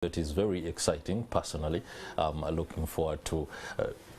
It is very exciting. Personally, I'm looking forward to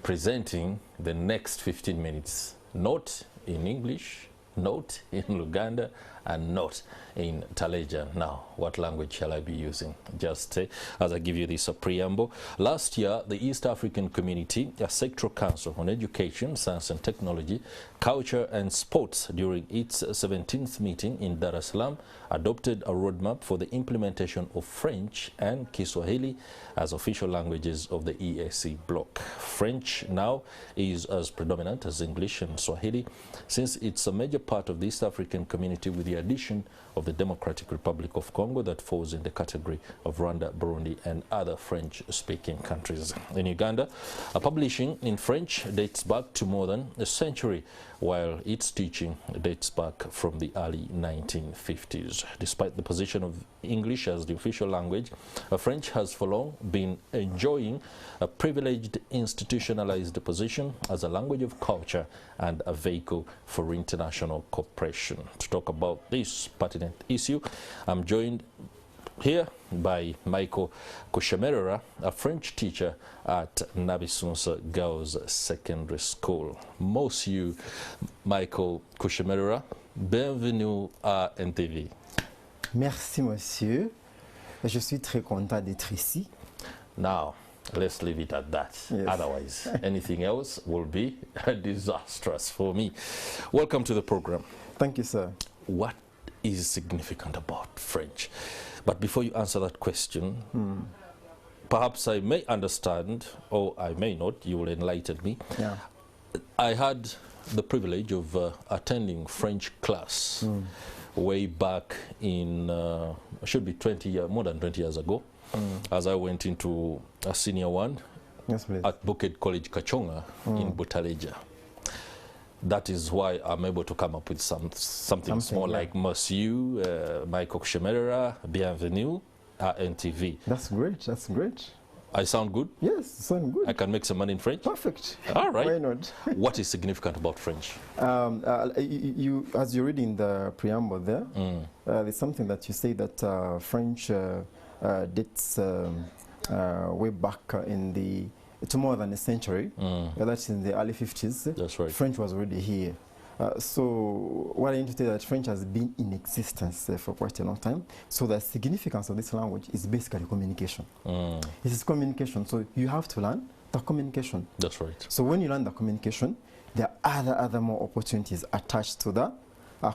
presenting the next 15 minutes, not in English, not in Luganda, and not in Taleja. Now, what language shall I be using? Just as I give you this preamble. Last year, the East African Community, a Sectoral Council on Education, Science and Technology, Culture and Sports, during its 17th meeting in Dar es Salaam, adopted a roadmap for the implementation of French and Kiswahili as official languages of the EAC bloc. French now is as predominant as English and Swahili, since it's a major part of the East African Community, with the addition of the Democratic Republic of Congo that falls in the category of Rwanda, Burundi, and other French-speaking countries. In Uganda, publishing in French dates back to more than a century, while its teaching dates back from the early 1950s. Despite the position of English as the official language, French has for long been enjoying a privileged institutionalized position as a language of culture and a vehicle for international cooperation. To talk about this pertinent issue, I'm joined here by Michael Kushemererwa, a French teacher at Nabisunsa Girls Secondary School. Monsieur Michael Kushemererwa, bienvenue à NTV. Merci, monsieur. Je suis très content d'être ici. Now, let's leave it at that. Yes. Otherwise, anything else will be disastrous for me. Welcome to the program. Thank you, sir. What is significant about French? But before you answer that question, perhaps I may understand, or I may not, you will enlighten me. Yeah. I had the privilege of attending French class way back in, should be 20 years, more than 20 years ago, as I went into a senior one at Bukit College Kachonga in Butaleja. That is why I'm able to come up with something small, like Monsieur Michael Kushemererwa, bienvenue à NTV. That's great, that's great. I sound good? Yes, you sound good. I can make some money in French? Perfect. All right. Why not? What is significant about French? As you read in the preamble there, there's something that you say that French dates way back to more than a century. That's in the early 50s. That's right. French was already here. So what I need to tell you that French has been in existence for quite a long time. So the significance of this language is basically communication. It is communication. So you have to learn the communication. That's right. So when you learn the communication, there are other more opportunities attached to the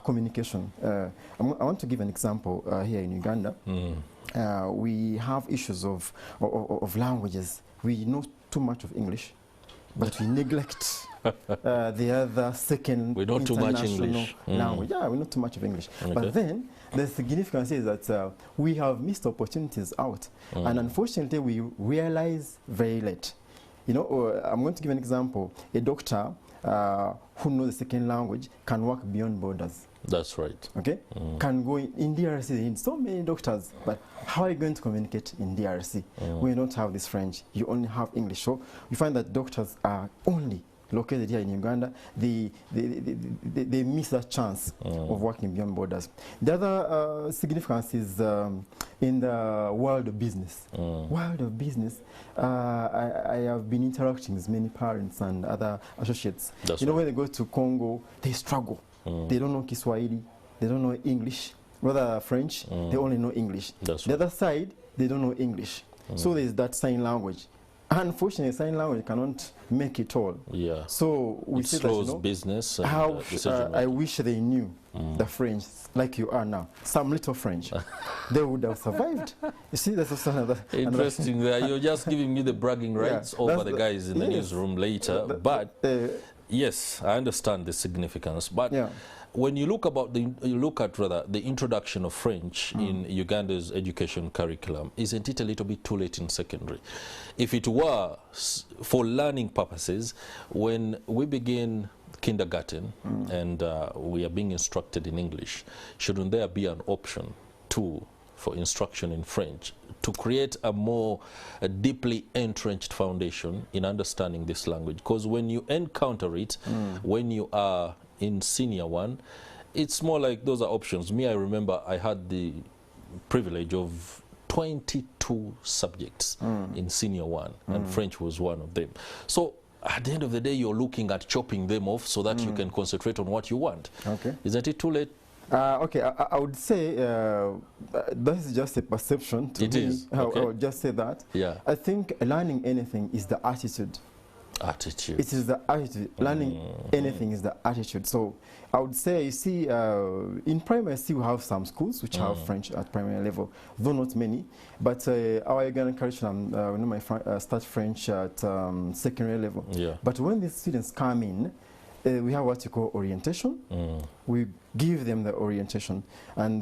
communication. I want to give an example here in Uganda. We have issues of languages. We know too much of English, but we neglect the other second we know too much English language. Yeah, we know too much of English. Okay. But then the significance is that we have missed opportunities out, and unfortunately we realize very late. You know, I'm going to give an example. A doctor who knows the second language can work beyond borders. That's right. Okay? Can go in DRC, they need so many doctors, but how are you going to communicate in DRC? We don't have this French, you only have English. So we find that doctors are only located here in Uganda. They miss that chance of working beyond borders. The other significance is in the world of business. World of business, I have been interacting with many parents and other associates. That's you know, right. when they go to Congo, they struggle. They don't know Kiswahili, they don't know English, rather French, they only know English. That's the right. other side, they don't know English. So there's that sign language. Unfortunately, sign language cannot make it all. Yeah. So we it say slows that, you know, business and how decision I wish they knew the French like you are now. Some little French, they would have survived. You see, that's also another interesting. There, you're just giving me the bragging rights over the guys in the newsroom later. But yes, I understand the significance. But when you look at the introduction of French in Uganda's education curriculum, isn't it a little bit too late in secondary? If it were for learning purposes, when we begin kindergarten and we are being instructed in English, shouldn't there be an option too for instruction in French to create a more deeply entrenched foundation in understanding this language? Because when you encounter it, when you are in senior one, it's more like those are options. Me, I remember I had the privilege of 22 subjects in senior one, and French was one of them. So at the end of the day, you're looking at chopping them off so that you can concentrate on what you want. Okay. Isn't it too late? Okay, I would say that is just a perception to me. It is. Okay. I would just say that. Yeah. I think learning anything is the attitude. Attitude. It is the attitude. Learning anything is the attitude. So I would say, you see, in primary, we have some schools which have French at primary level, though not many. But our Ugandan curriculum, start French at secondary level. Yeah. But when the students come in, we have what you call orientation. We give them the orientation, and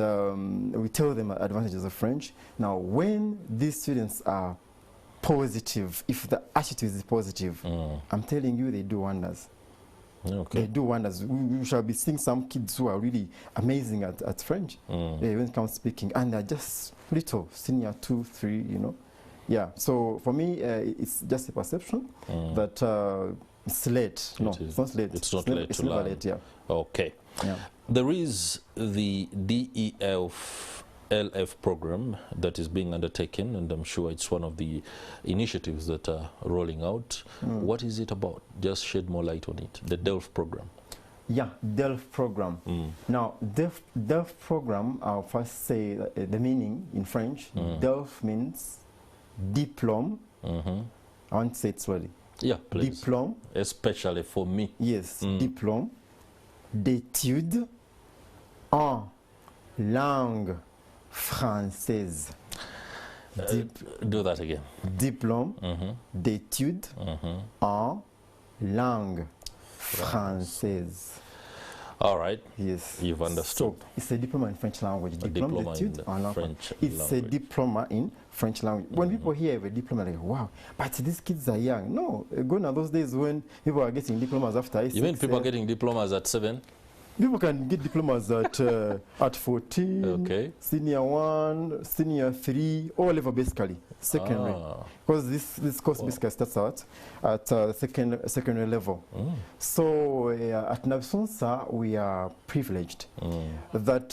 we tell them the advantages of French. Now, when these students are positive, if the attitude is positive, I'm telling you, they do wonders. Okay. They do wonders. We shall be seeing some kids who are really amazing at French when it comes to speaking, and they're just little, senior 2, 3, you know. Yeah, so for me, it's just a perception that it's late. No, it's not late. It's not late to learn. Late, yeah. Okay. Yeah. There is the DELF program that is being undertaken, and I'm sure it's one of the initiatives that are rolling out. What is it about? Just shed more light on it. The DELF program. Yeah, DELF program. Now, DELF program, I'll first say the meaning in French. DELF means diplôme. I want to say it slowly. Yeah, please. Diplôme. Especially for me. Yes, diplôme d'études en langue française. Do that again. Diplôme d'études en langue française. All right. Yes. You've understood. So it's a diploma in French language. Diplôme d'études en langue French It's language. a diploma in French language. When people hear a diploma, they're like, wow, but these kids are young. No, gone are those days when people are getting diplomas after A6. You mean people are getting diplomas at 7? People can get diplomas at 14, Okay. senior 1, senior 3, all level basically, secondary. Because this course basically starts out at secondary level. So at Nabisunsa, we are privileged that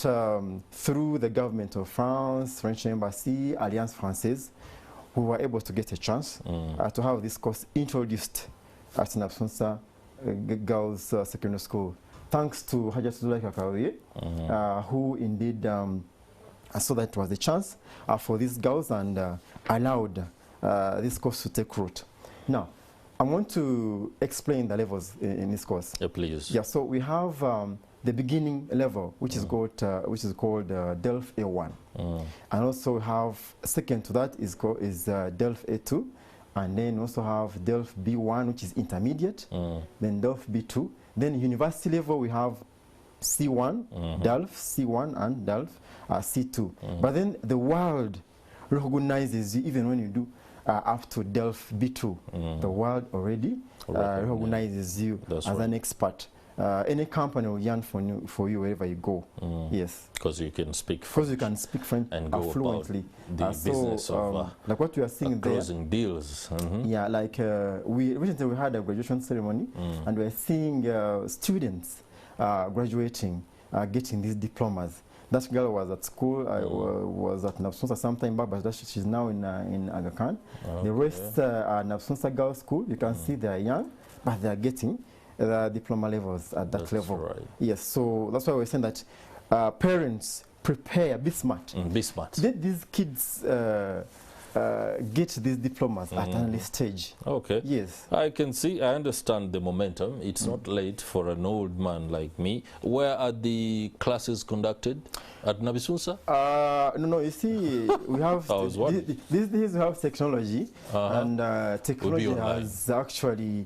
through the government of France, French Embassy, Alliance Française, we were able to get a chance to have this course introduced at Nabisunsa Girls Secondary School. Thanks to Hajatullah Kakawe, who indeed saw that it was a chance for these girls and allowed this course to take root. Now, I want to explain the levels in this course. Yeah, please. Yeah, so we have the beginning level, which is called DELF A1, and also we have second to that is DELF A2, and then also have DELF B1, which is intermediate, then DELF B2. Then university level, we have C1, DELF, C1, and DELF C2. But then the world recognizes you even when you do up to DELF B2. The world already recognizes you as an expert. Any company will yearn for you wherever you go. Yes. Because you can speak French. Because you can speak French and go fluently. The business of like what we are seeing there. Closing deals. Yeah, like recently we had a graduation ceremony, and we're seeing students graduating, getting these diplomas. That girl was at school, was at Nabisunsa sometime back, but she's now in Aga Khan. The rest are Nabisunsa Girls School. You can see they are young, but they are getting the diploma levels at that level. Right. Yes, so that's why we're saying that parents prepare, be smart. Be smart. Let these kids get these diplomas at an early stage. Okay. Yes. I can see, I understand the momentum. It's not late for an old man like me. Where are the classes conducted? At Nabisunsa? No, you see, we have, these days we have technology, and technology has actually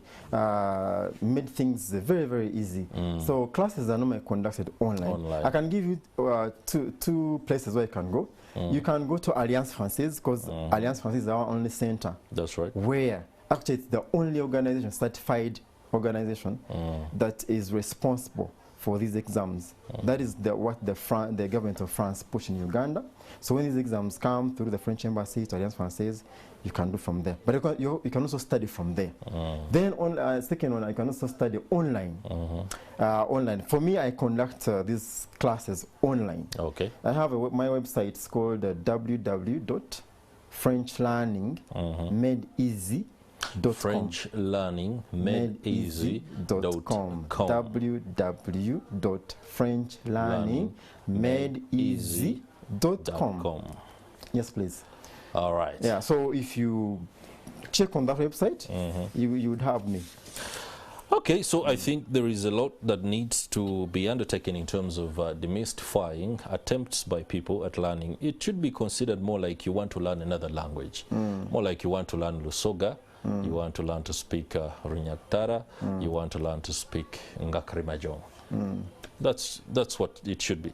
made things very, very easy. So classes are normally conducted online. I can give you two places where you can go. You can go to Alliance Française, because Alliance Française is our only center. That's right. Where actually it's the only organization, certified organization, that is responsible for these exams. That is what the government of France pushed in Uganda. So when these exams come through the French embassy to Alliance Française, you can do from there. But you can also study from there. Then second one, I can also study online. Online. For me, I conduct these classes online. Okay. I have my website. It's called www.frenchlearningmadeeasy.com. FrenchLearningMadeEasy.com. www.frenchlearningmadeeasy.com. Yes, please. All right. Yeah, so if you check on that website, you would have me. Okay, so I think there is a lot that needs to be undertaken in terms of demystifying attempts by people at learning. It should be considered more like you want to learn another language, more like you want to learn Lusoga, you want to learn to speak Runyaktara, you want to learn to speak Ngakrimajong. That's what it should be.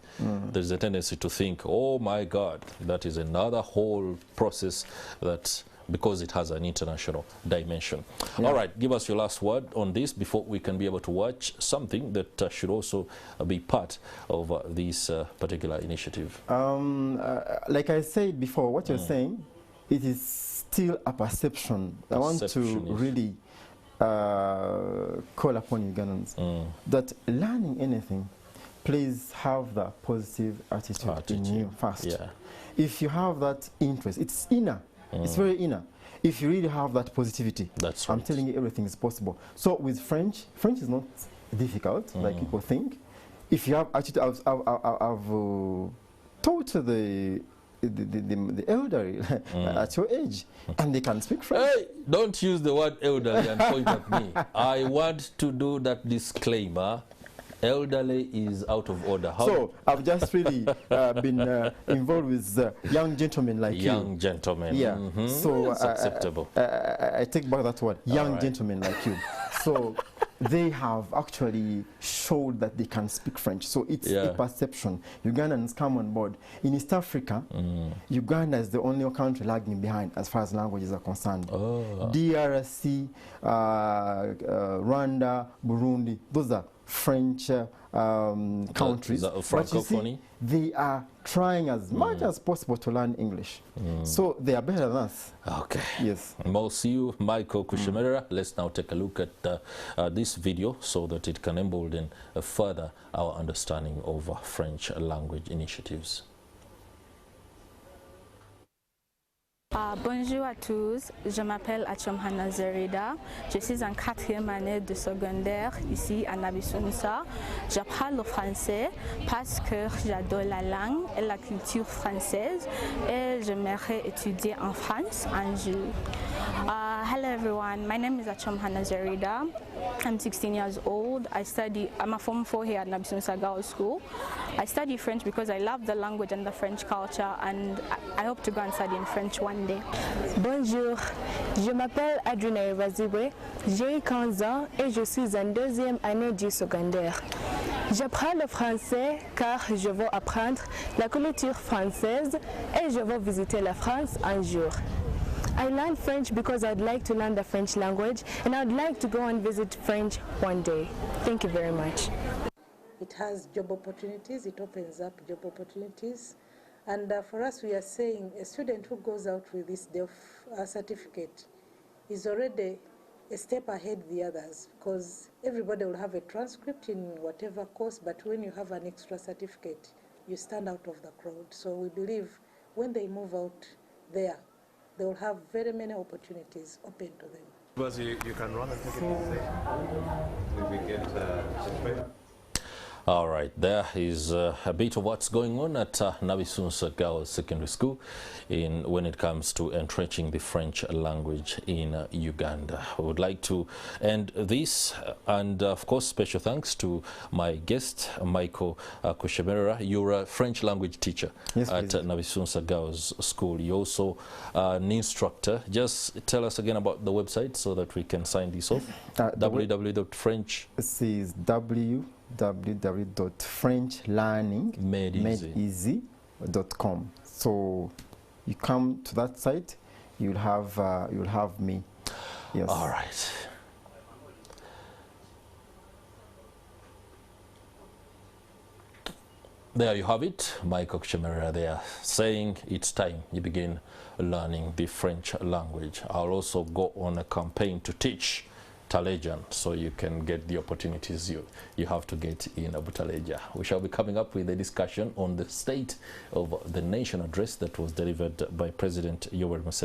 There's a tendency to think, oh my God, that is another whole process that, because it has an international dimension. All right, give us your last word on this before we can be able to watch something that should also be part of this particular initiative. Like I said before, what you're saying, it is still a perception. I want to really call upon Ugandans that learning anything, please have the positive attitude in you first. If you have that interest, it's inner. It's very inner. If you really have that positivity, I'm telling you, everything is possible. So with French is not difficult like people think. If you have attitude, I've taught the elderly at your age, and they can speak French. Hey, don't use the word elderly and point at me. I want to do that disclaimer. Elderly is out of order. So I've just really been involved with young gentlemen like you. Young gentlemen. Yeah. So it's acceptable. I take back that word. Young gentlemen like you. So they have actually showed that they can speak French. So it's a perception. Ugandans come on board. In East Africa, Uganda is the only country lagging behind as far as languages are concerned. DRC, Rwanda, Burundi, those are French countries. But you see, they are trying as much as possible to learn English. So they are better than us. Okay. Yes. Monsieur Michael Kushemererwa, let's now take a look at this video so that it can embolden further our understanding of French language initiatives. Bonjour à tous, je m'appelle Achomhana Zerida, je suis en 4e année de secondaire ici à Nabisunsa. J'apprends le français parce que j'adore la langue et la culture française et j'aimerais étudier en France un jour. Hello everyone, my name is Achomhana Zerida. I'm 16 years old. I'm a Form 4 here at Nabisunsa Girls School. I study French because I love the language and the French culture, and I hope to go and study in French one day. Bonjour, je m'appelle Adrina Evazibwe, j'ai 15 ans et je suis en 2e année du secondaire. J'apprends le français car je veux apprendre la culture française et je veux visiter la France un jour. I learned French because I'd like to learn the French language and I'd like to go and visit French one day. Thank you very much. It has job opportunities, it opens up job opportunities. And for us, we are saying a student who goes out with this certificate is already a step ahead of the others, because everybody will have a transcript in whatever course, but when you have an extra certificate, you stand out of the crowd. So we believe when they move out there, they will have very many opportunities open to them. Because you can run and take it. We get All right, there is a bit of what's going on at Nabisunsa Girls Secondary School when it comes to entrenching the French language in Uganda. I would like to end this, and of course special thanks to my guest, Michael Kushemererwa. You're a French language teacher at Nabisunsa Girls School. You're also an instructor. Just tell us again about the website so that we can sign this off. www.french. This is www.frenchlearningmadeeasy.com. So you come to that site, you'll have me. Yes. All right. There you have it, Michael Kushemererwa there saying it's time you begin learning the French language. I'll also go on a campaign to teach Talejan so you can get the opportunities you have to get in Abutaleja. We shall be coming up with a discussion on the State of the Nation address that was delivered by President Yoweri Museveni.